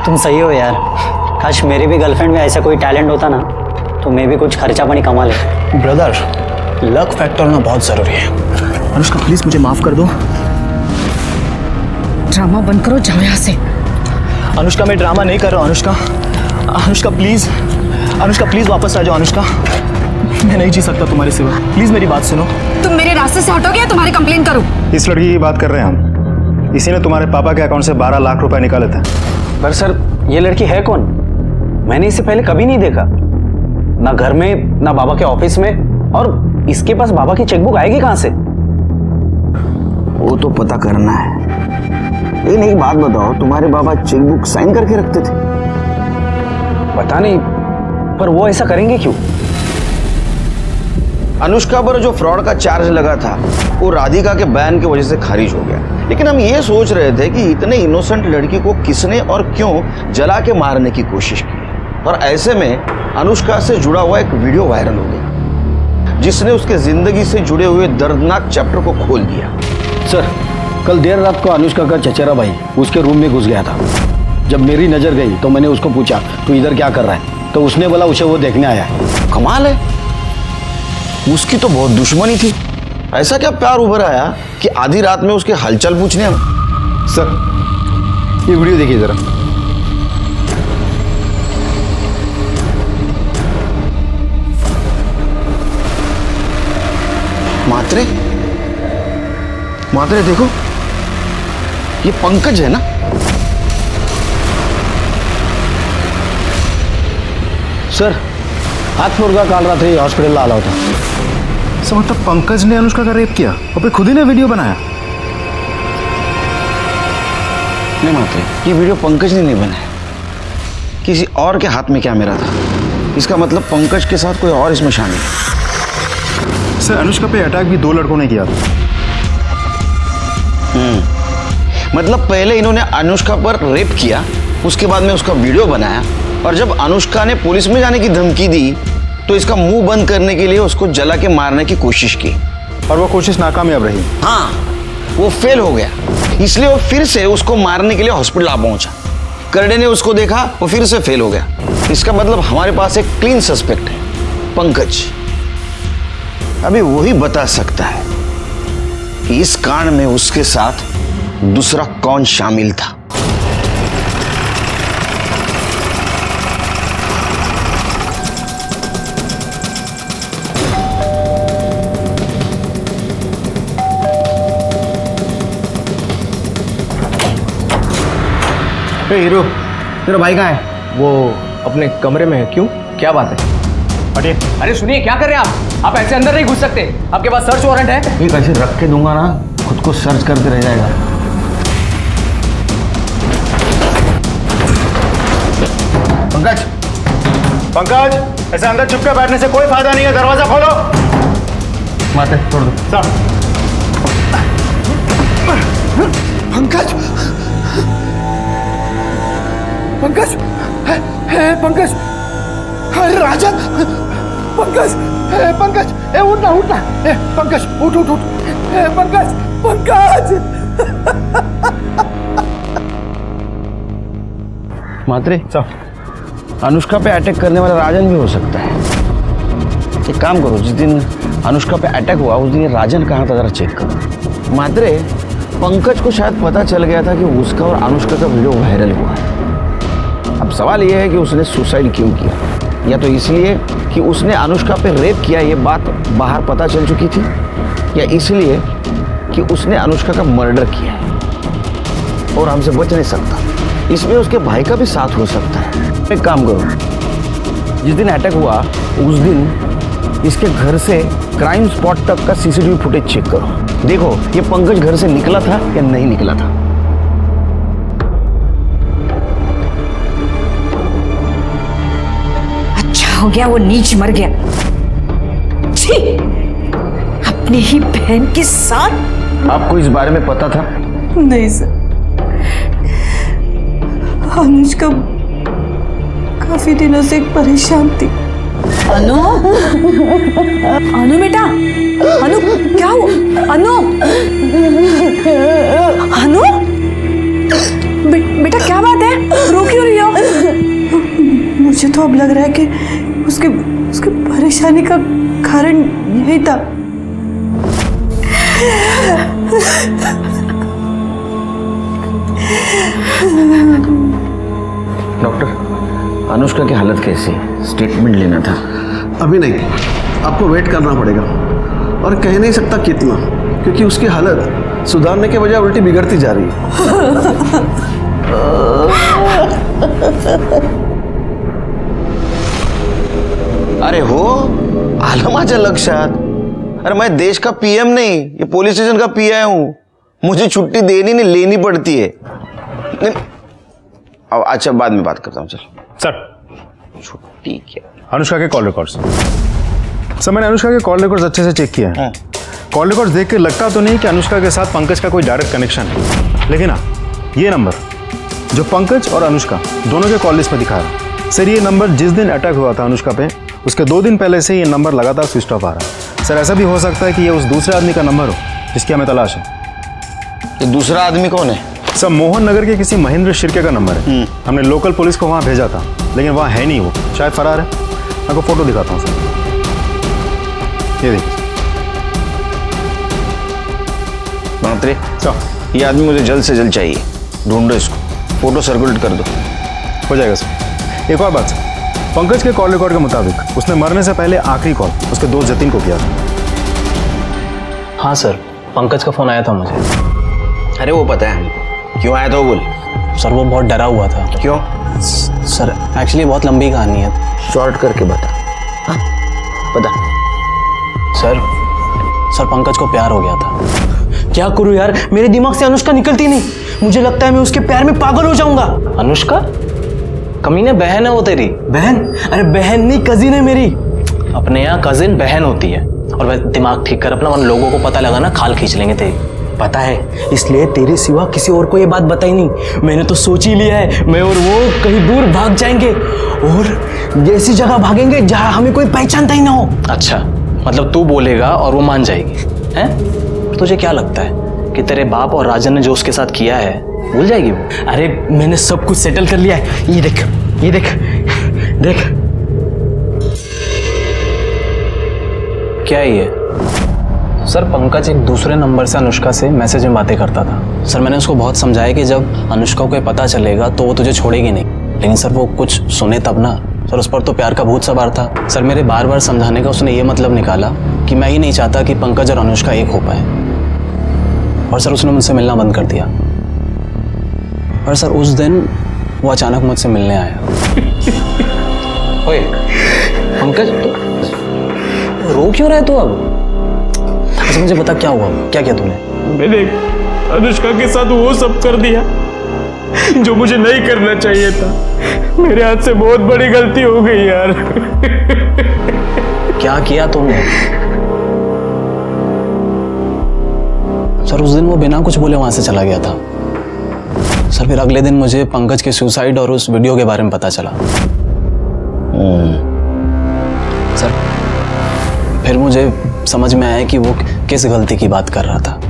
D: तुम सही हो यार, काश मेरी भी गर्लफ्रेंड में ऐसा कोई टैलेंट होता ना, तो मैं भी कुछ खर्चा पानी कमा ले।
B: ब्रदर, लक फैक्टर होना बहुत जरूरी है। अनुष्का प्लीज मुझे माफ कर दो।
C: ड्रामा बंद करो, जाओ यहाँ से।
B: अनुष्का, मैं ड्रामा नहीं कर रहा हूँ। अनुष्का प्लीज वापस आ जाओ। अनुष्का, मैं नहीं जी सकता तुम्हारे सिवा, प्लीज मेरी बात सुनो।
C: तुम मेरे रास्ते से हटोगे या तुम्हारी कंप्लेन करूं?
J: इस लड़की की बात कर रहे हैं हम। इसी ने तुम्हारे पापा के अकाउंट से 12 लाख रुपए निकाले थे।
M: पर सर, ये लड़की है कौन? मैंने इसे पहले कभी नहीं देखा, ना घर में ना बाबा के ऑफिस में। और इसके पास बाबा की चेकबुक आएगी कहां से?
A: वो तो पता करना है। लेकिन एक बात बताओ, तुम्हारे बाबा चेकबुक साइन करके रखते थे?
M: पता नहीं, पर वो ऐसा करेंगे क्यों?
A: अनुष्का पर जो फ्रॉड का चार्ज लगा था वो राधिका के बयान की वजह से खारिज हो गया। लेकिन हम ये सोच रहे थे कि इतने इनोसेंट लड़की को किसने और क्यों जला के मारने की कोशिश की। और ऐसे में अनुष्का से जुड़ा हुआ एक वीडियो वायरल हो गया जिसने उसके जिंदगी से जुड़े हुए दर्दनाक चैप्टर को खोल दिया।
F: सर, कल देर रात को अनुष्का का चचेरा भाई उसके रूम में घुस गया था। जब मेरी नज़र गई तो मैंने उसको पूछा, तू इधर क्या कर रहा है? तो उसने बोला उसे वो देखने आया है।
A: कमाल है, उसकी तो बहुत दुश्मनी थी। ऐसा क्या प्यार उभर आया कि आधी रात में उसके हलचल पूछने हम।
K: सर, ये वीडियो देखिए जरा।
A: मात्रे, मात्रे देखो, ये पंकज है ना?
F: सर, हाथ मुर्गा काल रात्रि हॉस्पिटल आला होता।
J: सर, मतलब पंकज ने अनुष्का का रेप किया और फिर खुद ही ने वीडियो बनाया?
A: नहीं मात्रे, ये वीडियो पंकज ने नहीं बनाया, किसी और के हाथ में कैमरा था। इसका मतलब पंकज के साथ कोई और इसमें शामिल है।
J: सर, अनुष्का पे अटैक भी 2 लड़कों ने किया था।
A: मतलब पहले इन्होंने अनुष्का पर रेप किया, उसके बाद में उसका वीडियो बनाया, और जब अनुष्का ने पुलिस में जाने की धमकी दी तो इसका मुंह बंद करने के लिए उसको जला के मारने की कोशिश की।
J: और वो कोशिश नाकामयाब रही।
A: हाँ, वो फेल हो गया, इसलिए वो फिर से उसको मारने के लिए हॉस्पिटल आ पहुंचा। करडे ने उसको देखा, वो फिर से फेल हो गया। इसका मतलब हमारे पास एक क्लीन सस्पेक्ट है, पंकज। अभी वही बता सकता है कि इस कांड में उसके साथ दूसरा कौन शामिल था।
G: हीरो, तेरा भाई कहाँ है? वो अपने कमरे में है। क्यों, क्या बात है?
J: हटिए।
G: अरे सुनिए, क्या कर रहे हैं आप ऐसे अंदर नहीं घुस सकते। आपके पास सर्च वारंट है।
A: एक ऐसे रख के दूंगा ना, खुद को सर्च करते रह जाएगा।
J: पंकज, पंकज, ऐसे अंदर चुपके बैठने से कोई फायदा नहीं है। दरवाजा खोलो।
A: माते छोड़ दो।
J: साहब,
K: पंकज, पंकज, है पंकज, अरे राजन, पंकज, पंकज, उठना उठना, पंकज उठ उठ उठ, पंकज, पंकज।
A: मात्रे, अनुष्का पे अटैक करने वाला राजन भी हो सकता है। एक काम करो, जिस दिन अनुष्का पे अटैक हुआ उस दिन ये राजन कहाँ था जरा चेक करो। मात्रे, पंकज को शायद पता चल गया था कि उसका और अनुष्का का वीडियो वायरल हुआ है। अब सवाल यह है कि उसने सुसाइड क्यों किया, या तो इसलिए कि उसने अनुष्का पे रेप किया, ये बात बाहर पता चल चुकी थी, या इसलिए कि उसने अनुष्का का मर्डर किया है और हमसे बच नहीं सकता। इसमें उसके भाई का भी साथ हो सकता है। एक काम करो, जिस दिन अटैक हुआ उस दिन इसके घर से क्राइम स्पॉट तक का सीसीटीवी फुटेज चेक करो। देखो ये पंकज घर से निकला था या नहीं निकला था।
H: अच्छा हो गया वो नीच मर गया। छी, अपनी ही बहन के साथ।
A: आपको इस बारे में पता था?
N: नहीं सर, अनुष्का काफी दिनों से परेशान थी।
C: अनु, अनु बेटा, अनु क्या हुआ? अनु, अनु, बेटा क्या बात है? रो क्यों रही हो?
N: मुझे तो अब लग रहा है कि उसके परेशानी का कारण यही था।
A: डॉक्टर, अनुष्का की हालत कैसी है? स्टेटमेंट लेना था।
O: अभी नहीं, आपको वेट करना पड़ेगा, और कह नहीं सकता कितना, क्योंकि उसकी हालत
K: सुधारने के बजाय उल्टी बिगड़ती जा रही है।
A: अरे हो, आलं माझ्या लक्षात। अरे मैं देश का पीएम नहीं, ये पुलिस स्टेशन का पीआई हूं। मुझे छुट्टी देनी नहीं लेनी पड़ती है। नहीं, अच्छा बाद में बात करता हूँ। चल
J: सर,
A: छुट्टी क्या?
J: अनुष्का के कॉल रिकॉर्ड्स। सर मैंने अनुष्का के कॉल रिकॉर्ड्स अच्छे से चेक किए हैं। कॉल रिकॉर्ड्स देख के लगता तो नहीं कि अनुष्का के साथ पंकज का कोई डायरेक्ट कनेक्शन है, लेकिन हाँ, ये नंबर जो पंकज और अनुष्का दोनों के कॉल लिस्ट में दिखा रहा है, सर ये नंबर जिस दिन अटैक हुआ था अनुष्का पे, उसके 2 दिन पहले से ये नंबर लगातार स्विच ऑफ आ रहा है। सर ऐसा भी हो सकता है कि ये उस दूसरे आदमी का नंबर हो जिसकी हमें तलाश है।
A: ये दूसरा आदमी कौन है?
J: सर मोहन नगर के किसी महेंद्र शिर्के का नंबर है। हमने लोकल पुलिस को वहाँ भेजा था, लेकिन वहाँ है नहीं, वो शायद फरार है। मैं आपको फोटो दिखाता हूँ सर, ये देखिए।
A: मंत्री, ये आदमी मुझे जल्द से जल्द चाहिए, ढूंढो इसको, फोटो सर्कुलेट कर दो।
J: हो जाएगा सर। एक और बात सर, पंकज के कॉल रिकॉर्ड के मुताबिक उसने मरने से पहले आखिरी कॉल उसके दोस्त जतिन को किया था।
B: हाँ सर, पंकज का फ़ोन आया था मुझे।
A: अरे वो पता है हमको, क्यों आया था वो बोल।
B: सर वो बहुत डरा हुआ था।
A: क्यों?
B: सर एक्चुअली बहुत लंबी कहानी है,
A: शॉर्ट करके बता। हाँ बता।
B: सर पंकज को प्यार हो गया था।
L: क्या करूं यार, मेरे दिमाग से अनुष्का निकलती नहीं। मुझे लगता है मैं उसके प्यार में पागल हो जाऊंगा।
B: अनुष्का? कमीने बहन है वो तेरी।
L: बहन? अरे बहन नहीं, कजिन है मेरी।
B: अपने यहाँ कजिन बहन होती है। और वह दिमाग ठीक कर अपना, वन लोगों को पता लगा ना खाल खींच लेंगे तेरी।
L: पता है, इसलिए तेरे सिवा किसी और को ये बात बताई नहीं। मैंने तो सोच ही लिया है, मैं और वो कहीं दूर भाग जाएंगे और ऐसी जगह भागेंगे जहां हमें कोई पहचानता ही ना हो।
B: अच्छा, मतलब तू बोलेगा और वो मान जाएगी, हैं? तुझे क्या लगता है कि तेरे बाप और राजन ने जो उसके साथ किया है भूल जाएगी वो?
L: अरे मैंने सब कुछ सेटल कर लिया है। ये देख, ये देख, देख।
B: क्या है ये? सर पंकज एक दूसरे नंबर से अनुष्का से मैसेज में बातें करता था। सर मैंने उसको बहुत समझाया कि जब अनुष्का को पता चलेगा तो वो तुझे छोड़ेगी नहीं, लेकिन सर वो कुछ सुने तब ना। सर उस पर तो प्यार का भूत सवार था। सर मेरे बार बार समझाने का उसने ये मतलब निकाला कि मैं ही नहीं चाहता कि पंकज और अनुष्का एक हो पाए, और सर उसने मुझसे मिलना बंद कर दिया। और सर उस दिन वो अचानक मुझसे मिलने आया। ओए पंकज, रो क्यों रहे तू अब? अच्छा मुझे बता क्या हुआ, क्या किया तूने?
L: मैंने अनुष्का के साथ वो सब कर दिया जो मुझे नहीं करना चाहिए था। मेरे हाथ से बहुत बड़ी गलती हो गई यार।
B: क्या किया तुमने? सर उस दिन वो बिना कुछ बोले वहां से चला गया था। सर फिर अगले दिन मुझे पंकज के सुसाइड और उस वीडियो के बारे में पता चला। सर फिर मुझे समझ में आया कि वो किस गलती की बात कर रहा था।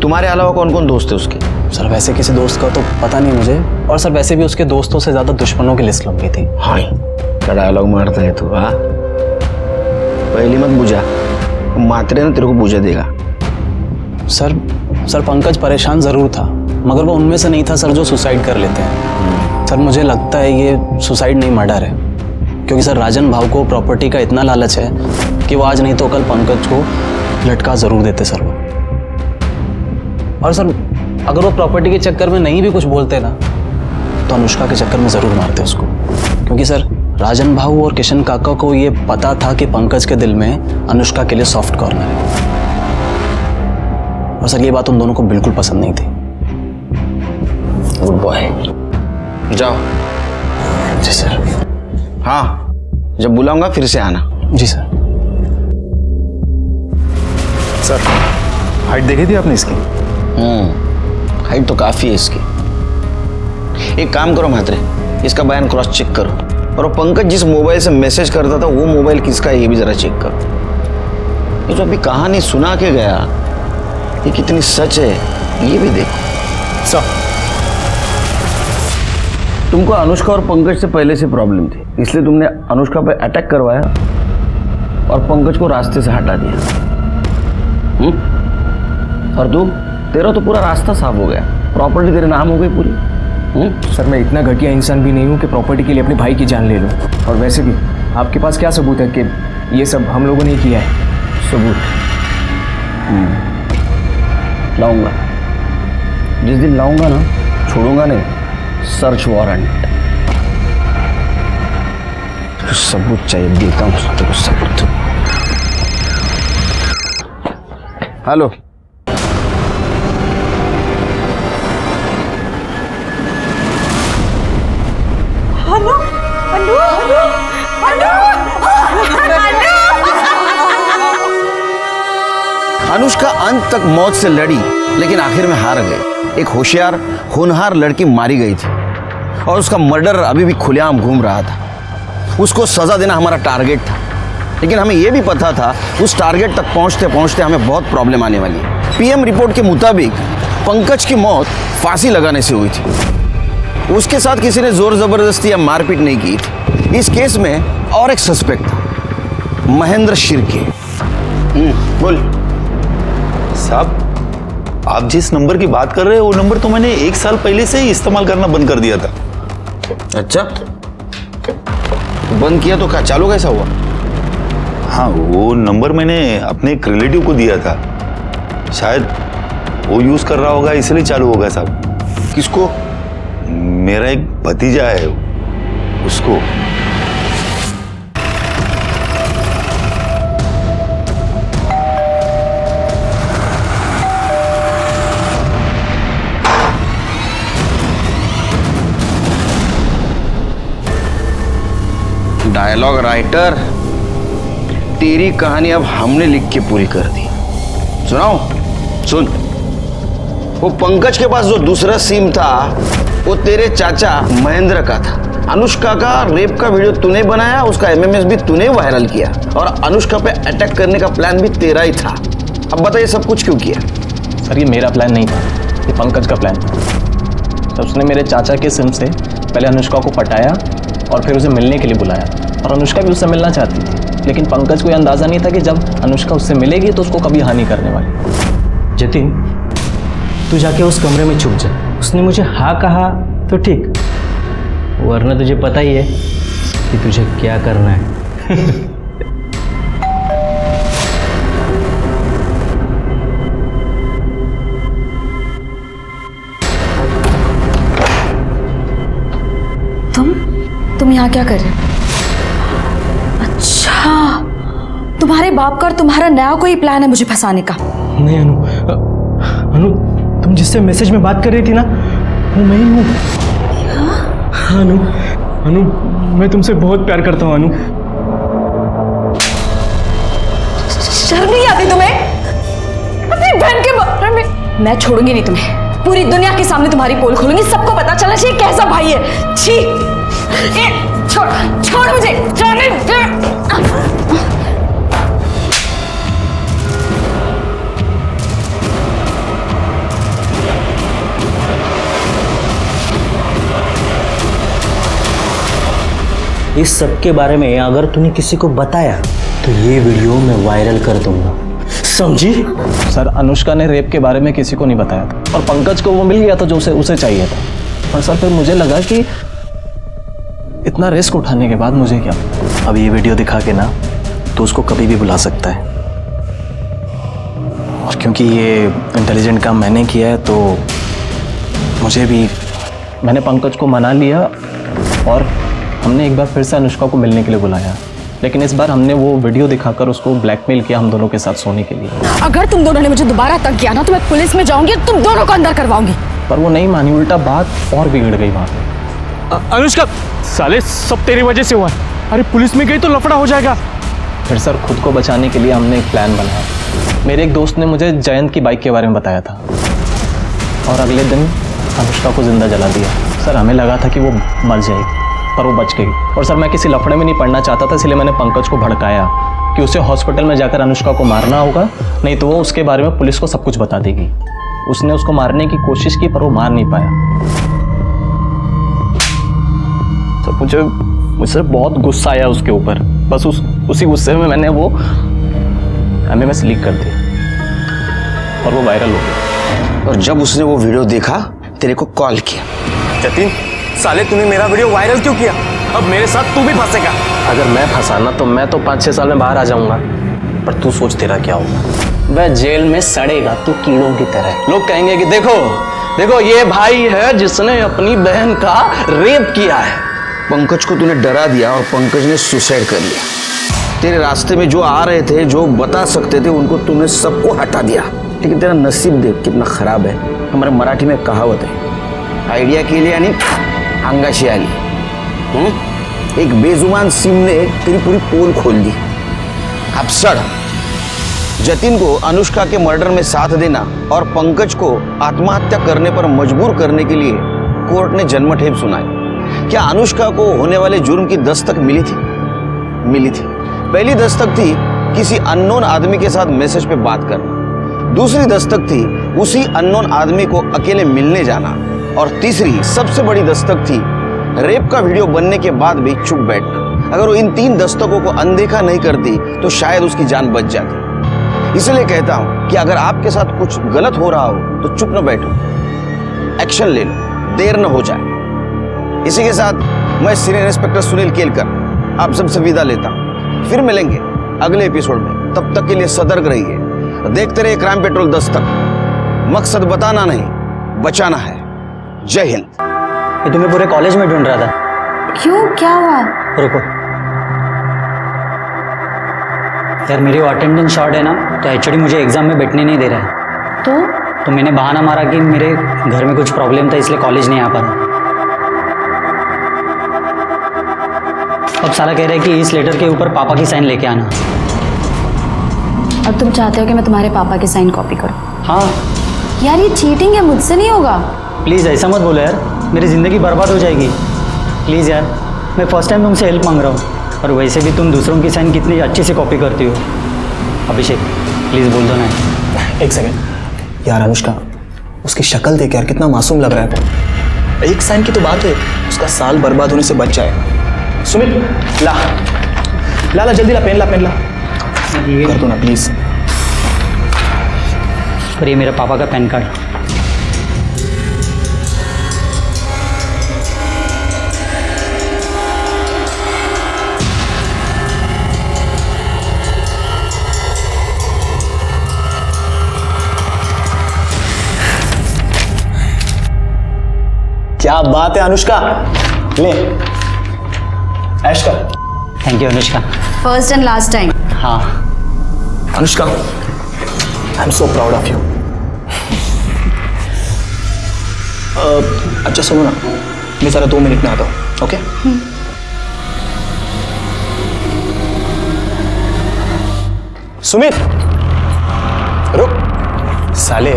A: तुम्हारे अलावा कौन कौन दोस्त है उसके?
B: सर वैसे किसी दोस्त का तो पता नहीं मुझे, और सर वैसे भी उसके दोस्तों से ज्यादा दुश्मनों की लिस्ट लंबी थी।
A: हाँ क्या डायलॉग मारता है तू। हाँ पहली मत बुझा, मात्रे ना तेरे को बुझा देगा।
B: सर पंकज परेशान जरूर था, मगर वो उनमें से नहीं था सर जो सुसाइड कर लेते हैं। सर मुझे लगता है ये सुसाइड नहीं मर्डर है, क्योंकि सर राजन भाव को प्रॉपर्टी का इतना लालच है कि वो आज नहीं तो कल पंकज को लटका जरूर देते सर वो। और सर अगर वो प्रॉपर्टी के चक्कर में नहीं भी कुछ बोलते ना, तो अनुष्का के चक्कर में जरूर मारते उसको, क्योंकि सर राजन भाऊ और किशन काका को ये पता था कि पंकज के दिल में अनुष्का के लिए सॉफ्ट कॉर्नर है। और सर ये बात उन दोनों को बिल्कुल पसंद नहीं थी।
A: गुड बॉय, जाओ।
B: जी सर।
A: हाँ जब बुलाऊंगा फिर से आना।
B: जी सर।
J: सर हाइट देखी थी आपने इसकी?
A: हाइट तो काफी है इसकी। एक काम करो म्हात्रे, इसका बयान क्रॉस चेक करो, और वो पंकज जिस मोबाइल से मैसेज करता था वो मोबाइल किसका है ये भी जरा चेक करो। ये जो अभी कहानी सुना के गया ये कितनी सच है ये भी देखो।
J: सर
A: तुमको अनुष्का और पंकज से पहले से प्रॉब्लम थी, इसलिए तुमने अनुष्का पर अटैक करवाया और पंकज को रास्ते से हटा दिया। और तू, तेरा तो पूरा रास्ता साफ हो गया, प्रॉपर्टी तेरे नाम हो गई पूरी।
G: सर मैं इतना घटिया इंसान भी नहीं हूँ कि प्रॉपर्टी के लिए अपने भाई की जान ले लूँ। और वैसे भी आपके पास क्या सबूत है कि ये सब हम लोगों ने किया है?
A: सबूत? लाऊंगा। जिस दिन लाऊंगा ना, छोड़ूंगा नहीं। Search warrant. सबूत चाहिए, देता हूँ तेरे को सबूत। हेलो, अनुष्का अंत तक मौत से लड़ी, लेकिन आखिर में हार गई। एक होशियार होनहार लड़की मारी गई थी और उसका मर्डर अभी भी खुलेआम घूम रहा था। उसको सजा देना हमारा टारगेट था, लेकिन हमें यह भी पता था उस टारगेट तक पहुंचते पहुंचते हमें बहुत प्रॉब्लम आने वाली है। पीएम रिपोर्ट के मुताबिक पंकज की मौत फांसी लगाने से हुई थी। उसके साथ किसी ने जोर जबरदस्ती या मारपीट नहीं की थी। इस केस में और एक सस्पेक्ट था, महेंद्र शिर्के। बोल
F: साहब, आप जिस नंबर की बात कर रहे हैं वो नंबर तो मैंने 1 साल पहले से ही इस्तेमाल करना बंद कर दिया था।
A: अच्छा, बंद किया तो क्या चालू कैसा हुआ?
F: हाँ, वो नंबर मैंने अपने एक रिलेटिव को दिया था, शायद वो यूज कर रहा होगा इसलिए चालू होगा साहब।
A: किसको?
F: मेरा एक भतीजा है, उसको।
A: डायलॉग राइटर, तेरी कहानी अब हमने लिख के पूरी कर दी। सुनाओ? सुन। वो पंकज के पास जो दूसरा सिम था वो तेरे चाचा महेंद्र का था। अनुष्का का रेप का वीडियो तूने बनाया, उसका एमएमएस भी तूने वायरल किया और अनुष्का पे अटैक करने का प्लान भी तेरा ही था। अब बताइए सब कुछ क्यों किया?
L: सर, ये मेरा प्लान नहीं था, ये पंकज का प्लान था। तो उसने मेरे चाचा के सिम से पहले अनुष्का को पटाया और फिर उसे मिलने के लिए बुलाया, और अनुष्का भी उससे मिलना चाहती थी, लेकिन पंकज को यह अंदाज़ा नहीं था कि जब अनुष्का उससे मिलेगी तो उसको कभी हानि करने वाली। जतिन, तू जाके उस कमरे में छुप जा। उसने मुझे हाँ कहा तो ठीक, वरना तुझे पता ही है कि तुझे क्या करना है।
C: तुम यहाँ क्या कर रहे हो? अच्छा, तुम्हारे बाप का और तुम्हारा नया कोई प्लान है मुझे फंसाने का?
L: नहीं अनु, अनु तुम जिससे मैसेज में बात कर रही थी ना, वो मैं ही हूँ। हाँ अनु, अनु मैं तुमसे बहुत प्यार करता हूँ अनु।
C: शर्म नहीं आती तुम्हें? अपनी बहन के बारे में। मैं छोड़ूंगी नहीं तुम्हें, पूरी दुनिया के सामने तुम्हारी पोल खोलूंगी, सबको पता चलना चाहिए कैसा भाई है। छी, छोड़ छोड़ मुझे, जाने दे।
L: इस सब के बारे में अगर तूने किसी को बताया तो ये वीडियो मैं वायरल कर दूंगा, समझी? सर, अनुष्का ने रेप के बारे में किसी को नहीं बताया था और पंकज को वो मिल गया था जो उसे चाहिए था। पर सर फिर मुझे लगा कि इतना रिस्क उठाने के बाद मुझे क्या, अब ये वीडियो दिखा के ना तो उसको कभी भी बुला सकता है, और क्योंकि ये इंटेलिजेंट काम मैंने किया है तो मुझे भी, मैंने पंकज को मना लिया और हमने एक बार फिर से अनुष्का को मिलने के लिए बुलाया, लेकिन इस बार हमने वो वीडियो दिखाकर उसको ब्लैकमेल किया हम दोनों के साथ सोने के लिए।
C: अगर तुम दोनों ने मुझे दोबारा तंग किया ना तो मैं पुलिस में जाऊंगी और तुम दोनों को अंदर करवाऊंगी।
L: पर वो नहीं मानी, उल्टा बात और बिगड़ गई वहाँ पे।
O: अनुष्का, साले सब तेरी वजह से हुआ। अरे पुलिस में गई तो लफड़ा हो जाएगा।
L: फिर सर खुद को बचाने के लिए हमने एक प्लान बनाया। मेरे एक दोस्त ने मुझे जयंत की बाइक के बारे में बताया था और अगले दिन अनुष्का को जिंदा जला दिया। सर हमें लगा था कि वो मर जाएगी पर वो बच गई। और सर मैं किसी लफड़े में नहीं पड़ना चाहता था, इसलिए मैंने पंकज को भड़काया कि उसे हॉस्पिटल में जाकर अनुष्का को मारना होगा, नहीं तो वो उसके बारे में पुलिस को सब कुछ बता देगी। उसने उसको मारने की कोशिश की पर वो मार नहीं पाया। तो मुझसे बहुत गुस्सा आया उसके ऊपर, बस उसी गुस्से में मैंने वो एमएमएस लीक कर दी और वो वायरल हो गया।
A: और जब उसने वो वीडियो देखा तेरे को कॉल किया।
L: जतिन, साले तूने मेरा वीडियो वायरल क्यों किया? अब मेरे साथ तू भी फंसेगा। अगर मैं फंसाना तो मैं तो 5-6 साल में बाहर आ जाऊंगा, पर तू सोच तेरा क्या होगा। वह जेल में सड़ेगा तू कीड़ों की तरह। लोग कहेंगे कि देखो देखो ये भाई है जिसने अपनी बहन का रेप किया है।
A: पंकज को तूने डरा दिया और पंकज ने सुसाइड कर लिया। तेरे रास्ते में जो आ रहे थे, जो बता सकते थे, उनको तूने सबको हटा दिया। लेकिन तेरा नसीब देख कितना खराब है। हमारे मराठी में कहावत है, आइडिया के लिए यानी अंगाशी आली। एक बेजुबान सिम ने तेरी पूरी पोल खोल दी। अब सड़। जतिन को अनुष्का के मर्डर में साथ देना और पंकज को आत्महत्या करने पर मजबूर करने के लिए कोर्ट ने जन्मठेप सुनाई। क्या अनुष्का को होने वाले जुर्म की दस्तक मिली थी? मिली थी। पहली दस्तक थी किसी अननोन आदमी के साथ मैसेज पे बात करना। दूसरी दस्तक थी उसी अननोन आदमी को अकेले मिलने जाना। और तीसरी सबसे बड़ी दस्तक थी रेप का वीडियो बनने के बाद भी चुप बैठना। अगर वो इन 3 दस्तकों को अनदेखा नहीं करती तो शायद उसकी जान बच जाती। इसलिए कहता हूं कि अगर आपके साथ कुछ गलत हो रहा हो तो चुप न बैठो, एक्शन ले लो, देर न हो जाए। इसी के साथ मैं सीनियर इंस्पेक्टर सुनील केलकर आप सबसे विदा लेता हूं। फिर मिलेंगे अगले एपिसोड में। तब तक के लिए सतर्क रहिए। देखते रहिए क्राइम पेट्रोल दस्तक। मकसद बताना नहीं, बचाना है। जय हिंद।
D: ये तुम्हें पूरे कॉलेज में ढूंढ रहा था।
I: क्यों, क्या हुआ?
D: रुको यार, मेरी अटेंडेंस शॉर्ट है ना, तो एचओडी मुझे एग्जाम में बैठने नहीं दे रहा है। तो मैंने बहाना मारा कि मेरे घर में कुछ प्रॉब्लम था इसलिए कॉलेज नहीं आ पा रहा। अब साला कह रहा है कि इस लेटर के ऊपर पापा की साइन लेके आना।
I: अब तुम चाहते हो कि मैं तुम्हारे पापा की साइन कॉपी करूं?
D: हाँ
I: यार ये चीटिंग है, मुझसे नहीं होगा।
D: प्लीज़ ऐसा मत बोलो यार, मेरी ज़िंदगी बर्बाद हो जाएगी। प्लीज़ यार, मैं फर्स्ट टाइम तुमसे हेल्प मांग रहा हूँ। और वैसे भी तुम दूसरों की साइन कितनी अच्छे से कॉपी करती हो। अभिषेक प्लीज़ बोल दो ना।
B: एक सेकंड यार, अनुष्का उसकी शक्ल देख यार कितना मासूम लग रहा है वो। एक साइन की तो बात है, उसका साल बर्बाद होने से बच जाएगा। सुमित ला ला ला जल्दी ला, पेन ला, पेन ला कर दो ना प्लीज।
D: और ये मेरे पापा का पैन कार्ड।
B: क्या बात है अनुष्का, ले ऐश कर।
D: Thank you Anushka.
I: First and last time.
D: हाँ
B: Anushka, I am so proud of you. अच्छा सुनो ना, मैं जरा 2 मिनट में आता हूँ। ओके सुमित रुक। साले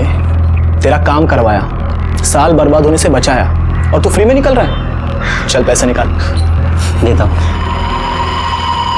B: तेरा काम करवाया, साल बर्बाद होने से बचाया, और तू फ्री में निकल रहा है। चल पैसा निकाल।
D: देता हूँ।